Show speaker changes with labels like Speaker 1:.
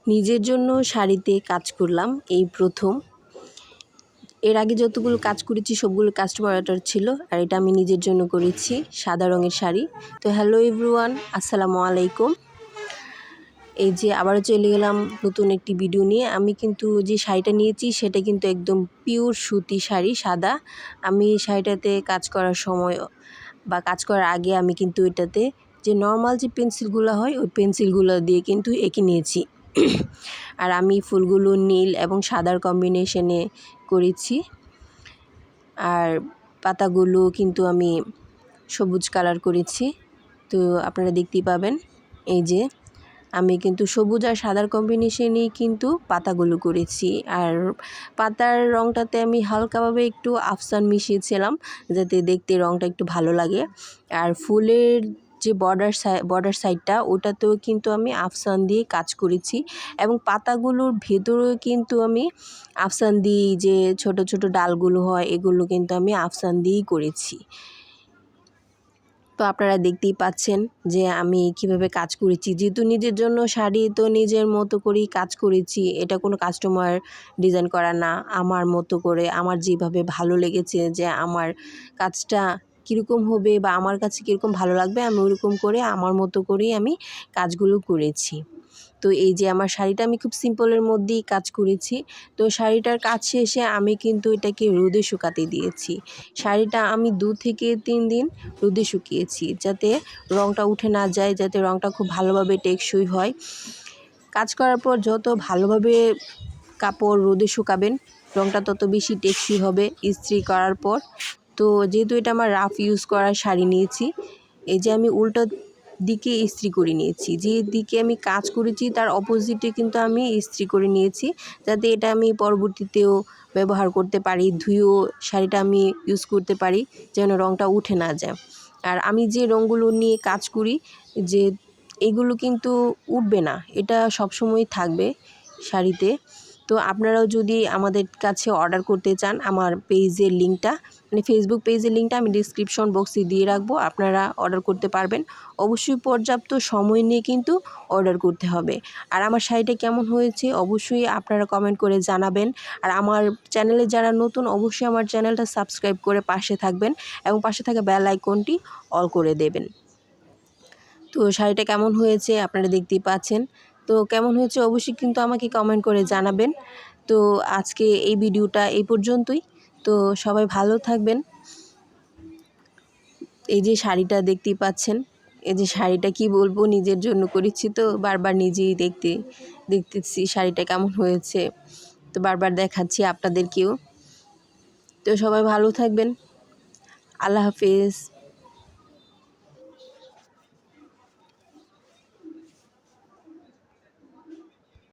Speaker 1: নিজের জন্য শাড়িতে কাজ করলাম এই প্রথম। এর আগে যতগুলো কাজ করেছি সবগুলো কাস্টমার অর্ডার ছিল, আর এটা আমি নিজের জন্য করেছি, সাদা রঙের শাড়ি। তো হ্যালো এভরিওয়ান, আসসালামু আলাইকুম। এই যে আবারও চলে গেলাম নতুন একটি ভিডিও নিয়ে। আমি কিন্তু যে শাড়িটা নিয়েছি সেটা কিন্তু একদম পিওর সুতি শাড়ি, সাদা। আমি শাড়িটাতে কাজ করার সময় বা কাজ করার আগে আমি কিন্তু এটাতে যে নর্মাল যে পেন্সিলগুলো হয় ওই পেন্সিলগুলো দিয়ে কিন্তু এঁকে নিয়েছি। আর আমি ফুলগুলো নীল এবং সাদার কম্বিনেশনে করেছি, আর পাতাগুলো কিন্তু আমি সবুজ কালার করেছি। তো আপনারা দেখতেই পাবেন, এই যে আমি কিন্তু সবুজ আর সাদার কম্বিনেশনেই কিন্তু পাতাগুলো করেছি। আর পাতার রঙটাতে আমি হালকাভাবে একটু আফসান মিশিয়েছিলাম যাতে দেখতে রঙটা একটু ভালো লাগে। আর ফুলের যে বর্ডার সাইডটা ওটাতেও কিন্তু আমি আফসান দিয়ে কাজ করেছি, এবং পাতাগুলোর ভেতরেও কিন্তু আমি আফসান দিয়ে, যে ছোট ছোট ডালগুলো হয় এগুলো কিন্তু আমি আফসান দিয়েই করেছি। তো আপনারা দেখতেই পাচ্ছেন যে আমি কিভাবে কাজ করেছি। যেহেতু নিজের জন্য শাড়ি, তো নিজের মতো করেই কাজ করেছি। এটা কোনো কাস্টমার ডিজাইন করা না, আমার মতো করে আমার যেভাবে ভালো লেগেছে, যে আমার কাজটা কীরকম হবে বা আমার কাছে কীরকম ভালো লাগবে, আমি ওরকম করে আমার মতো করেই আমি কাজগুলো করেছি। তো এই যে আমার শাড়িটা আমি খুব সিম্পলের মধ্যেই কাজ করেছি। তো শাড়িটার কাজ শেষে আমি কিন্তু এটাকে রোদে শুকাতে দিয়েছি। শাড়িটা আমি 2 থেকে 3 দিন রোদে শুকিয়েছি, যাতে রঙটা উঠে না যায়, যাতে রঙটা খুব ভালোভাবে টেকসই হয়। কাজ করার পর যত ভালোভাবে কাপড় রোদে শুকাবেন, রঙটা তত বেশি টেকসই হবে ইস্ত্রি করার পর। তো যেহেতু এটা আমার রাফ ইউজ করার শাড়ি নিয়েছি, এই যে আমি উল্টো দিকে ইস্ত্রি করে নিয়েছি। যে দিকে আমি কাজ করেছি তার অপোজিটে কিন্তু আমি ইস্ত্রি করে নিয়েছি, যাতে এটা আমি পরবর্তীতেও ব্যবহার করতে পারি, ধুয়েও শাড়িটা আমি ইউজ করতে পারি, যেন রঙটা উঠে না যায়। আর আমি যে রঙগুলো নিয়ে কাজ করি, যে এগুলো কিন্তু উঠবে না, এটা সবসময় থাকবে শাড়িতে। তো আপনারাও যদি আমাদের কাছে অর্ডার করতে চান, আমার পেজের লিঙ্কটা, মানে ফেসবুক পেজের লিঙ্কটা আমি ডিসক্রিপশন বক্সে দিয়ে রাখবো, আপনারা অর্ডার করতে পারবেন। অবশ্যই পর্যাপ্ত সময় নিয়ে কিন্তু অর্ডার করতে হবে। আর আমার শাড়িটা কেমন হয়েছে অবশ্যই আপনারা কমেন্ট করে জানাবেন। আর আমার চ্যানেলে যারা নতুন, অবশ্যই আমার চ্যানেলটা সাবস্ক্রাইব করে পাশে থাকবেন, এবং পাশে থাকা বেল আইকনটি অল করে দেবেন। তো শাড়িটা কেমন হয়েছে আপনারা দেখতেই পাচ্ছেন। তো কেমন হয়েছে অবশ্যই কিন্তু আমাকে কমেন্ট করে জানাবেন। তো আজকে এই ভিডিওটা এই পর্যন্তই। তো সবাই ভালো থাকবেন। এই যে শাড়িটা দেখতেই পাচ্ছেন, এই যে শাড়িটা কি বলবো, নিজের জন্য করেছি তো বারবার নিজেই দেখতেছি শাড়িটা কেমন হয়েছে, তো বারবার দেখাচ্ছি আপনাদেরকেও। তো সবাই ভালো থাকবেন। আল্লাহ হাফেজ।